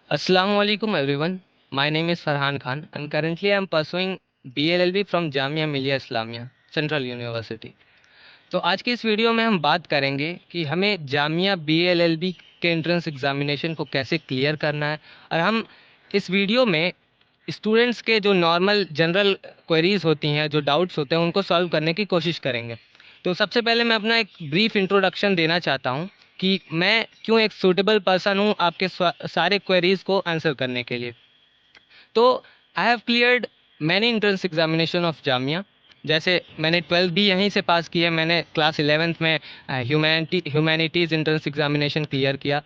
Assalamualaikum everyone. My name is Farhan Khan and currently I am pursuing BLLB from Jamia Millia Islamia Central University. तो आज की इस video में हम बात करेंगे कि हमें जामिया BLLB के एंट्रेंस एग्जामिनेशन को कैसे क्लियर करना है और हम इस वीडियो में स्टूडेंट्स के जो नॉर्मल जनरल क्वेरीज होती हैं, जो डाउट्स होते हैं, उनको सॉल्व करने की कोशिश करेंगे। तो सबसे पहले मैं अपना एक ब्रीफ इंट्रोडक्शन देना चाहता हूँ कि मैं क्यों एक सूटेबल पर्सन हूँ आपके सारे क्वेरीज को आंसर करने के लिए। तो I have cleared many entrance examination of Jamia. जैसे मैंने 12th भी यहीं से पास की है। मैंने क्लास 11th में ह्यूमैनिटीज़ इंट्रेंस एग्जामिनेशन क्लियर किया।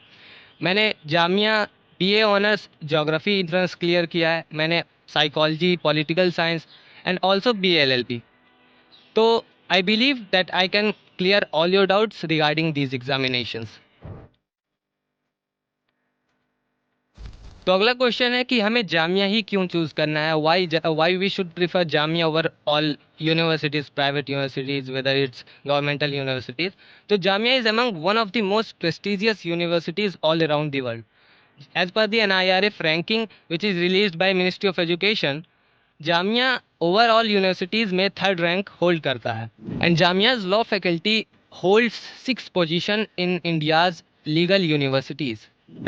मैंने Jamia BA honours geography entrance clear किया है। मैंने psychology, political science and also BLLB। तो I believe that I can clear all your doubts regarding these examinations. तो अगला क्वेश्चन है कि हमें जामिया ही क्यों चूज़ करना है, why we should prefer Jamia over all universities, private universities, whether it's governmental universities. तो Jamia is among one of the most prestigious universities all around the world. As per the NIRF ranking, which is released by Ministry of Education, Jamia overall universities में third rank hold करता है and Jamia's law faculty holds 6th position in India's legal universities.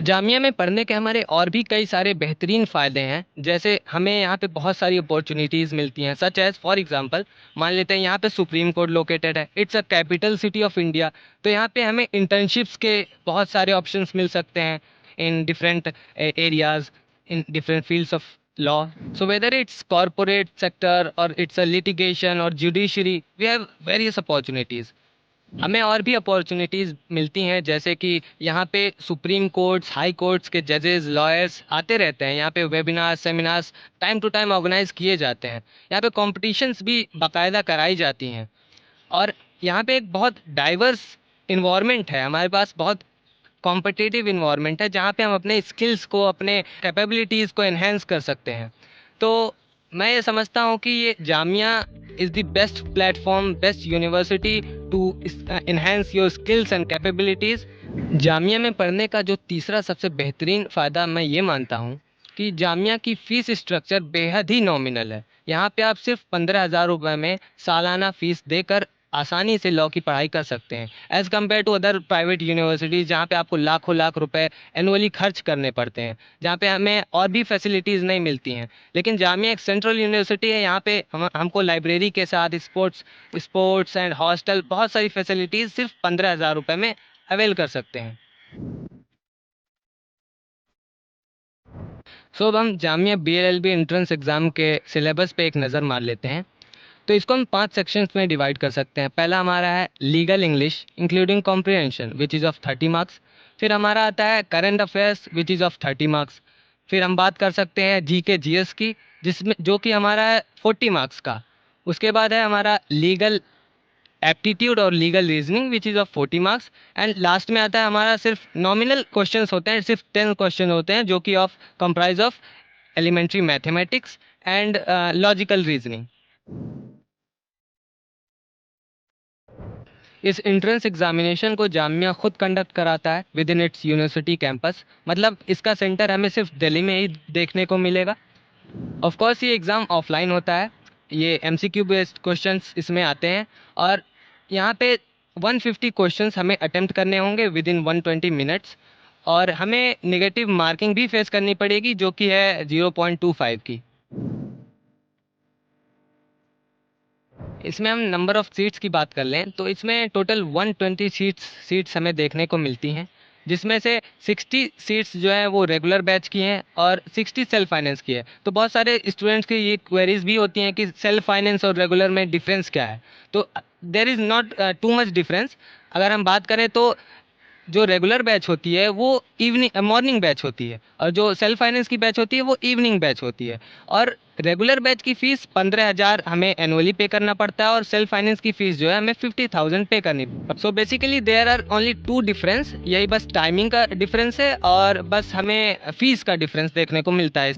Jamia में पढ़ने के हमारे और भी कई सारे बेहतरीन फ़ायदे हैं। जैसे हमें यहाँ पे बहुत सारी अपॉर्चुनिटीज़ मिलती हैं, सच एज़ फॉर एग्जांपल मान लेते हैं यहाँ पे सुप्रीम कोर्ट लोकेटेड है, it's a capital city of India. तो यहाँ पे हमें इंटर्नशिप्स के बहुत सारे ऑप्शंस मिल सकते हैं in different areas, in different fields of law. So whether it's corporate sector or it's a litigation or judiciary, we have various opportunities. हमें और भी अपॉर्चुनिटीज़ मिलती हैं, जैसे कि यहाँ पे सुप्रीम कोर्ट्स, हाई कोर्ट्स के जजेस, लॉयर्स आते रहते हैं। यहाँ पे webinar, seminars time to time organize किए जाते हैं। यहाँ पे कॉम्पिटिशन्स भी बाकायदा कराई जाती हैं और यहाँ पे एक बहुत डाइवर्स इन्वायरमेंट है। हमारे पास बहुत कॉम्पिटिटिव इन्वायरमेंट है जहाँ पे हम अपने स्किल्स को, अपने कैपेबिलिटीज़ को एनहेंस कर सकते हैं। तो मैं ये समझता हूँ कि ये Jamia is the best platform, best university to enhance your skills and capabilities. Jamia में पढ़ने का जो तीसरा सबसे बेहतरीन फ़ायदा मैं ये मानता हूँ कि जामिया की फ़ीस स्ट्रक्चर बेहद ही नॉमिनल है। यहाँ पे आप सिर्फ 15,000 रुपये में सालाना फ़ीस देकर आसानी से लॉ की पढ़ाई कर सकते हैं, as compare to other private universities जहाँ पे आपको लाखों लाख रुपए एनुअली खर्च करने पड़ते हैं, जहाँ पे हमें और भी फैसिलिटीज़ नहीं मिलती हैं। लेकिन जामिया एक सेंट्रल यूनिवर्सिटी है, यहाँ पे हमको लाइब्रेरी के साथ स्पोर्ट्स एंड हॉस्टल, बहुत सारी फैसिलिटीज़ सिर्फ 15,000 रुपये में अवेल कर सकते हैं। सो अब हम जामिया BLLB एंट्रेंस एग्ज़ाम के सिलेबस पे एक नज़र मार लेते हैं। तो इसको हम 5 सेक्शंस में डिवाइड कर सकते हैं। पहला हमारा है legal English including comprehension which is of 30 marks. फिर हमारा आता है current affairs which is of 30 marks. फिर हम बात कर सकते हैं GK GS की, जिसमें जो कि हमारा है 40 मार्क्स का। उसके बाद है हमारा लीगल एप्टीट्यूड और legal reasoning which is of 40 marks. And last में आता है हमारा सिर्फ नॉमिनल क्वेश्चंस होते हैं, सिर्फ 10 क्वेश्चन होते हैं, जो कि of comprise of elementary mathematics and logical reasoning. इस एंट्रेंस एग्जामिनेशन को जामिया खुद कंडक्ट कराता है within its university campus. मतलब इसका सेंटर हमें सिर्फ दिल्ली में ही देखने को मिलेगा। ऑफ कोर्स ये एग्ज़ाम ऑफलाइन होता है। ये MCQ बेस्ड क्वेश्चंस इसमें आते हैं और यहाँ पे 150 क्वेश्चंस हमें अटेम्प्ट करने होंगे विद इन 120 मिनट्स और हमें नेगेटिव मार्किंग भी फेस करनी पड़ेगी, जो कि है 0.25 की। इसमें हम नंबर ऑफ़ सीट्स की बात कर लें तो इसमें टोटल 120 सीट्स हमें देखने को मिलती हैं, जिसमें से 60 सीट्स जो है वो रेगुलर बैच की हैं और 60 सेल्फ फाइनेंस की है। तो बहुत सारे स्टूडेंट्स की ये क्वेरीज भी होती हैं कि सेल्फ फाइनेंस और रेगुलर में डिफरेंस क्या है। तो there is not too much difference. अगर हम बात करें तो जो रेगुलर बैच होती है वो इवनिंग मॉर्निंग बैच होती है और जो सेल्फ फाइनेंस की बैच होती है वो इवनिंग बैच होती है। और रेगुलर बैच की फ़ीस 15,000 हमें एनुअली पे करना पड़ता है और सेल्फ फाइनेंस की फ़ीस जो है हमें 50,000 पे करनी। So basically there are only 2 difference, यही बस टाइमिंग का डिफरेंस है और बस हमें फ़ीस का डिफरेंस देखने को मिलता है।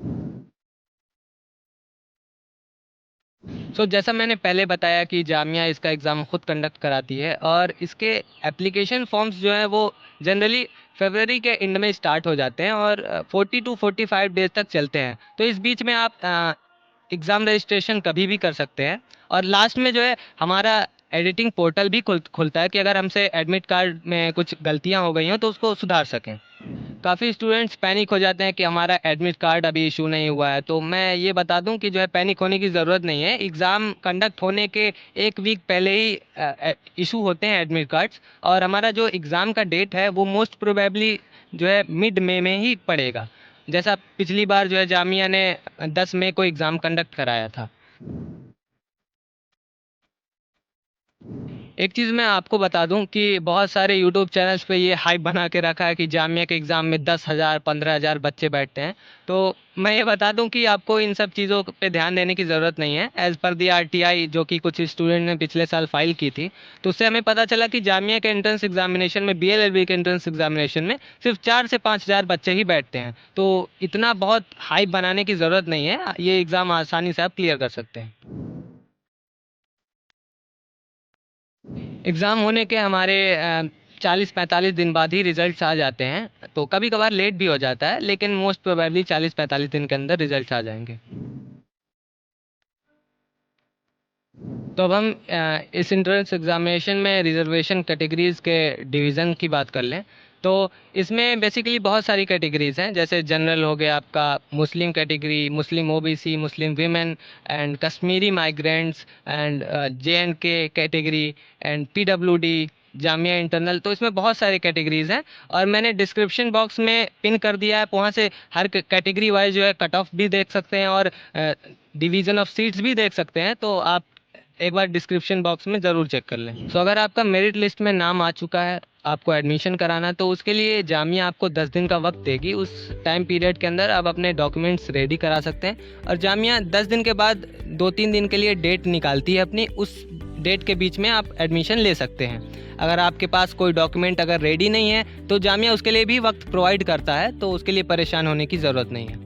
जैसा मैंने पहले बताया कि जामिया इसका एग्ज़ाम खुद कंडक्ट कराती है और इसके एप्लीकेशन फॉर्म्स जो हैं वो जनरली फरवरी के एंड में स्टार्ट हो जाते हैं और 40 टू 45 डेज तक चलते हैं। तो इस बीच में आप एग्ज़ाम रजिस्ट्रेशन कभी भी कर सकते हैं और लास्ट में जो है हमारा एडिटिंग पोर्टल भी खुलता है कि अगर हमसे एडमिट कार्ड में कुछ गलतियाँ हो गई हों तो उसको सुधार सकें। काफ़ी स्टूडेंट्स पैनिक हो जाते हैं कि हमारा एडमिट कार्ड अभी इशू नहीं हुआ है, तो मैं ये बता दूं कि जो है पैनिक होने की ज़रूरत नहीं है। एग्ज़ाम कंडक्ट होने के एक वीक पहले ही इशू होते हैं एडमिट कार्ड्स और हमारा जो एग्ज़ाम का डेट है वो मोस्ट प्रोबेबली जो है मिड मई में ही पड़ेगा, जैसा पिछली बार जो है जामिया ने 10 मई को एग्ज़ाम कंडक्ट कराया था। एक चीज़ मैं आपको बता दूं कि बहुत सारे यूट्यूब चैनल्स पे ये हाइप बना के रखा है कि जामिया के एग्ज़ाम में 10,000 15,000 बच्चे बैठते हैं। तो मैं ये बता दूं कि आपको इन सब चीज़ों पे ध्यान देने की ज़रूरत नहीं है। एज़ पर दी आरटीआई जो कि कुछ स्टूडेंट ने पिछले साल फाइल की थी, तो उससे हमें पता चला कि जामिया के एंट्रेंस एग्जामिनेशन में बीएलएलबी के एंट्रेंस एग्जामिनेशन में सिर्फ 4 से 5,000 बच्चे ही बैठते हैं। तो इतना बहुत हाइप बनाने की ज़रूरत नहीं है, ये एग्ज़ाम आसानी से आप क्लियर कर सकते हैं। एग्ज़ाम होने के हमारे 40-45 दिन बाद ही रिज़ल्ट्स आ जाते हैं, तो कभी कभार लेट भी हो जाता है लेकिन मोस्ट प्रोबेबली 40-45 दिन के अंदर रिज़ल्ट्स आ जाएंगे। तो अब हम इस एंट्रेंस एग्जामिनेशन में रिजर्वेशन कैटेगरीज़ के डिवीज़न की बात कर लें तो इसमें बेसिकली बहुत सारी कैटेगरीज़ हैं, जैसे जनरल हो गया आपका, Muslim category, Muslim OBC, Muslim women and Kashmiri migrants and J and K category and PWD, Jamia internal. तो इसमें बहुत सारी कैटेगरीज़ हैं और मैंने डिस्क्रिप्शन बॉक्स में पिन कर दिया है, आप वहाँ से हर कैटेगरी वाइज जो है कट ऑफ भी देख सकते हैं और डिवीज़न ऑफ सीट्स भी देख सकते हैं। तो आप एक बार डिस्क्रिप्शन बॉक्स में ज़रूर चेक कर लें। सो अगर आपका मेरिट लिस्ट में नाम आ चुका है, आपको एडमिशन कराना, तो उसके लिए जामिया आपको 10 दिन का वक्त देगी। उस टाइम पीरियड के अंदर आप अपने डॉक्यूमेंट्स रेडी करा सकते हैं और जामिया 10 दिन के बाद 2-3 दिन के लिए डेट निकालती है अपनी, उस डेट के बीच में आप एडमिशन ले सकते हैं। अगर आपके पास कोई डॉक्यूमेंट अगर रेडी नहीं है तो जामिया उसके लिए भी वक्त प्रोवाइड करता है, तो उसके लिए परेशान होने की ज़रूरत नहीं है।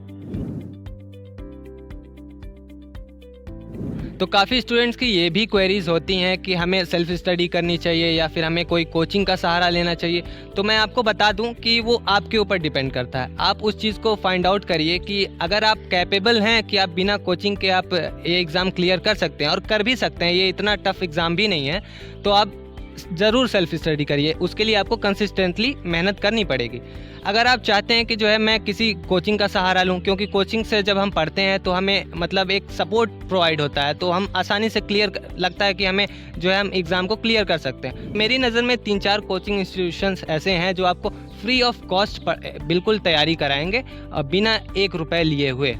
तो काफ़ी स्टूडेंट्स की ये भी क्वेरीज़ होती हैं कि हमें सेल्फ स्टडी करनी चाहिए या फिर हमें कोई कोचिंग का सहारा लेना चाहिए। तो मैं आपको बता दूं कि वो आपके ऊपर डिपेंड करता है। आप उस चीज़ को फाइंड आउट करिए कि अगर आप कैपेबल हैं कि आप बिना कोचिंग के आप ये एग्ज़ाम क्लियर कर सकते हैं और कर भी सकते हैं, ये इतना टफ एग्ज़ाम भी नहीं है, तो आप ज़रूर सेल्फ स्टडी करिए। उसके लिए आपको कंसिस्टेंटली मेहनत करनी पड़ेगी। अगर आप चाहते हैं कि जो है मैं किसी कोचिंग का सहारा लूं, क्योंकि कोचिंग से जब हम पढ़ते हैं तो हमें मतलब एक सपोर्ट प्रोवाइड होता है, तो हम आसानी से क्लियर लगता है कि हमें जो है हम एग्ज़ाम को क्लियर कर सकते हैं। मेरी नज़र में 3-4 कोचिंग इंस्टीट्यूशंस ऐसे हैं जो आपको फ्री ऑफ कॉस्ट बिल्कुल तैयारी कराएंगे और बिना 1 रुपये लिए हुए,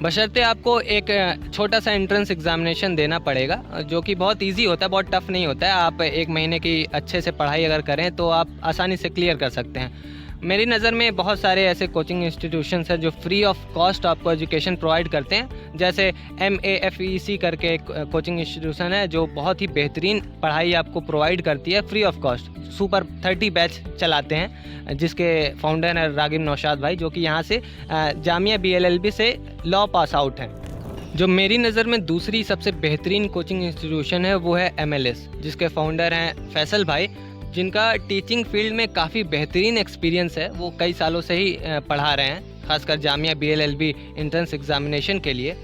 बशर्ते आपको एक छोटा सा एंट्रेंस एग्जामिनेशन देना पड़ेगा जो कि बहुत इजी होता है, बहुत टफ नहीं होता है। आप 1 महीने की अच्छे से पढ़ाई अगर करें तो आप आसानी से क्लियर कर सकते हैं। मेरी नज़र में बहुत सारे ऐसे कोचिंग इंस्टीट्यूशंस हैं जो फ्री ऑफ कॉस्ट आपको एजुकेशन प्रोवाइड करते हैं, जैसे MAFEC करके एक कोचिंग इंस्टीट्यूशन है जो बहुत ही बेहतरीन पढ़ाई आपको प्रोवाइड करती है free of cost. Super 30 batch चलाते हैं जिसके फाउंडर है रागिब नौशाद भाई, जो कि यहाँ से जामिया BLLB से लॉ पास आउट हैं। जो मेरी नज़र में दूसरी सबसे बेहतरीन कोचिंग इंस्टीट्यूशन है वो है MLS, जिसके फाउंडर हैं फैसल भाई, जिनका टीचिंग फील्ड में काफ़ी बेहतरीन एक्सपीरियंस है। वो कई सालों से ही पढ़ा रहे हैं, खासकर जामिया BLLB एंट्रेंस एग्जामिनेशन के लिए।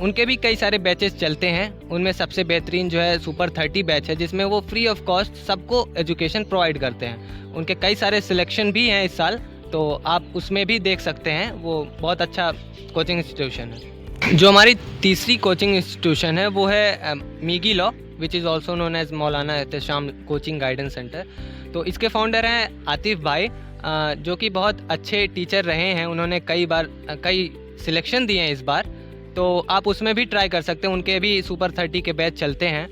उनके भी कई सारे बैचेस चलते हैं, उनमें सबसे बेहतरीन जो है सुपर 30 बैच है जिसमें वो फ्री ऑफ कॉस्ट सबको एजुकेशन प्रोवाइड करते हैं। उनके कई सारे सिलेक्शन भी हैं इस साल, तो आप उसमें भी देख सकते हैं। वो बहुत अच्छा कोचिंग इंस्टीट्यूशन है। जो हमारी तीसरी कोचिंग इंस्टीट्यूशन है वो है मीगी law, which is also known as Maulana Ehtesham coaching guidance centre. तो इसके फाउंडर हैं आतिफ भाई, जो कि बहुत अच्छे टीचर रहे हैं। उन्होंने कई सिलेक्शन दिए हैं इस बार, तो आप उसमें भी ट्राई कर सकते हैं। उनके भी सुपर 30 के बैच चलते हैं,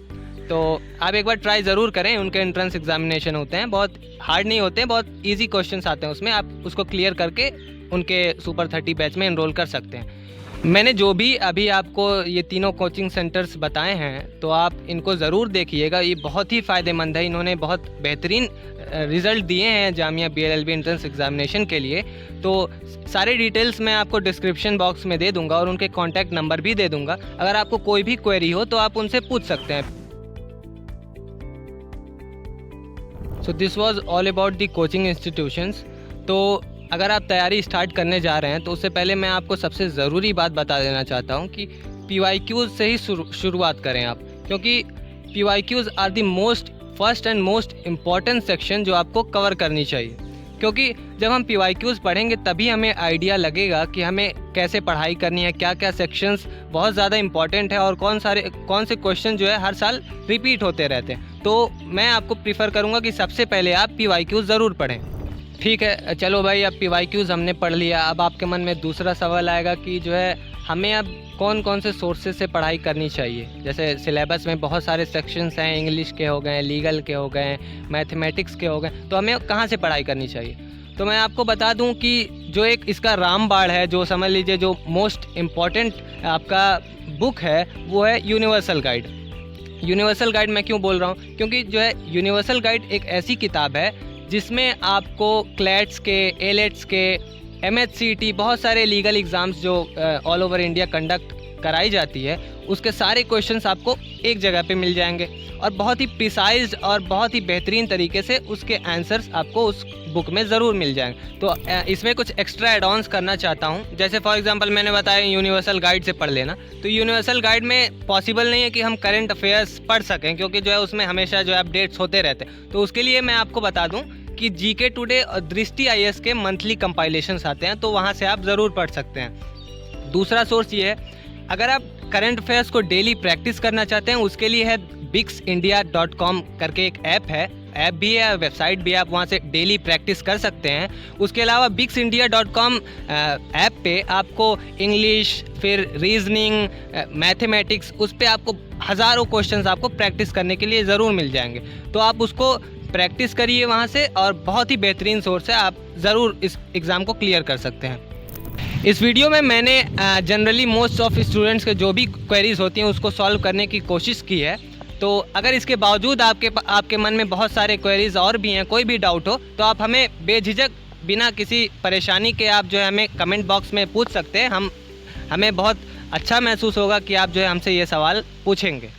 तो आप एक बार ट्राई ज़रूर करें। उनके एंट्रेंस एग्जामिनेशन होते हैं, बहुत हार्ड नहीं होते हैं, बहुत ईजी क्वेश्चंस आते हैं उसमें। आप उसको क्लियर करके उनके सुपर 30 बैच में एनरोल कर सकते हैं। मैंने जो भी अभी आपको ये तीनों कोचिंग सेंटर्स बताए हैं तो आप इनको ज़रूर देखिएगा, ये बहुत ही फ़ायदेमंद है। इन्होंने बहुत बेहतरीन रिज़ल्ट दिए हैं जामिया BLLB एंट्रेंस एग्ज़ामिनेशन के लिए। तो सारे डिटेल्स मैं आपको डिस्क्रिप्शन बॉक्स में दे दूंगा और उनके कॉन्टैक्ट नंबर भी दे दूंगा। अगर आपको कोई भी क्वेरी हो तो आप उनसे पूछ सकते हैं। So this was all about the coaching institutions. तो अगर आप तैयारी स्टार्ट करने जा रहे हैं तो उससे पहले मैं आपको सबसे ज़रूरी बात बता देना चाहता हूँ कि PYQs से ही शुरुआत करें आप, क्योंकि PYQs are the most first and most important section जो आपको कवर करनी चाहिए। क्योंकि जब हम PYQs पढ़ेंगे तभी हमें आइडिया लगेगा कि हमें कैसे पढ़ाई करनी है, क्या क्या सेक्शंस बहुत ज़्यादा इंपॉर्टेंट है और कौन से क्वेश्चन जो है हर साल रिपीट होते रहते हैं। तो मैं आपको प्रीफर करूँगा कि सबसे पहले आप PYQs ज़रूर पढ़ें। ठीक है, चलो भाई, अब PYQs हमने पढ़ लिया। अब आपके मन में दूसरा सवाल आएगा कि जो है हमें अब कौन कौन से सोर्सेज से पढ़ाई करनी चाहिए। जैसे सिलेबस में बहुत सारे सेक्शंस हैं, इंग्लिश के हो गए, लीगल के हो गए, मैथमेटिक्स के हो गए, तो हमें कहाँ से पढ़ाई करनी चाहिए। तो मैं आपको बता दूं कि जो एक इसका रामबाण है, जो समझ लीजिए जो मोस्ट इम्पॉर्टेंट आपका बुक है, वो है यूनिवर्सल गाइड। यूनिवर्सल गाइड मैं क्यों बोल रहा हूँ, क्योंकि जो है यूनिवर्सल गाइड एक ऐसी किताब है जिसमें आपको क्लैट्स के, एलेट्स के, MHCT, बहुत सारे लीगल एग्ज़ाम्स जो ऑल ओवर इंडिया कंडक्ट कराई जाती है, उसके सारे क्वेश्चंस आपको एक जगह पे मिल जाएंगे और बहुत ही प्रिसाइज्ड और बहुत ही बेहतरीन तरीके से उसके आंसर्स आपको उस बुक में ज़रूर मिल जाएंगे। तो इसमें कुछ एक्स्ट्रा एड ऑन्स करना चाहता हूँ। जैसे फॉर एग्जांपल मैंने बताया यूनिवर्सल गाइड से पढ़ लेना, तो यूनिवर्सल गाइड में पॉसिबल नहीं है कि हम करंट अफेयर्स पढ़ सकें, क्योंकि जो है उसमें हमेशा जो है अपडेट्स होते रहते हैं। तो उसके लिए मैं आपको बता दूँ कि GK टुडे और दृष्टि IAS के मंथली कंपाइलेशंस आते हैं, तो वहाँ से आप ज़रूर पढ़ सकते हैं। दूसरा सोर्स ये है, अगर आप करंट अफेयर्स को डेली प्रैक्टिस करना चाहते हैं, उसके लिए है bixindia.com करके एक ऐप भी है, वेबसाइट भी है, आप वहाँ से डेली प्रैक्टिस कर सकते हैं। उसके अलावा bixindia.com ऐप पे आपको इंग्लिश, फिर रीजनिंग, मैथमेटिक्स, उस पर आपको हज़ारों क्वेश्चंस आपको प्रैक्टिस करने के लिए ज़रूर मिल जाएंगे। तो आप उसको प्रैक्टिस करिए वहाँ से, और बहुत ही बेहतरीन सोर्स है, आप ज़रूर इस एग्ज़ाम को क्लियर कर सकते हैं। इस वीडियो में मैंने जनरली मोस्ट ऑफ स्टूडेंट्स के जो भी क्वेरीज होती हैं उसको सॉल्व करने की कोशिश की है। तो अगर इसके बावजूद आपके मन में बहुत सारे क्वेरीज और भी हैं, कोई भी डाउट हो, तो आप हमें बेझिझक बिना किसी परेशानी के आप जो है हमें कमेंट बॉक्स में पूछ सकते हैं। हमें बहुत अच्छा महसूस होगा कि आप जो है हमसे ये सवाल पूछेंगे।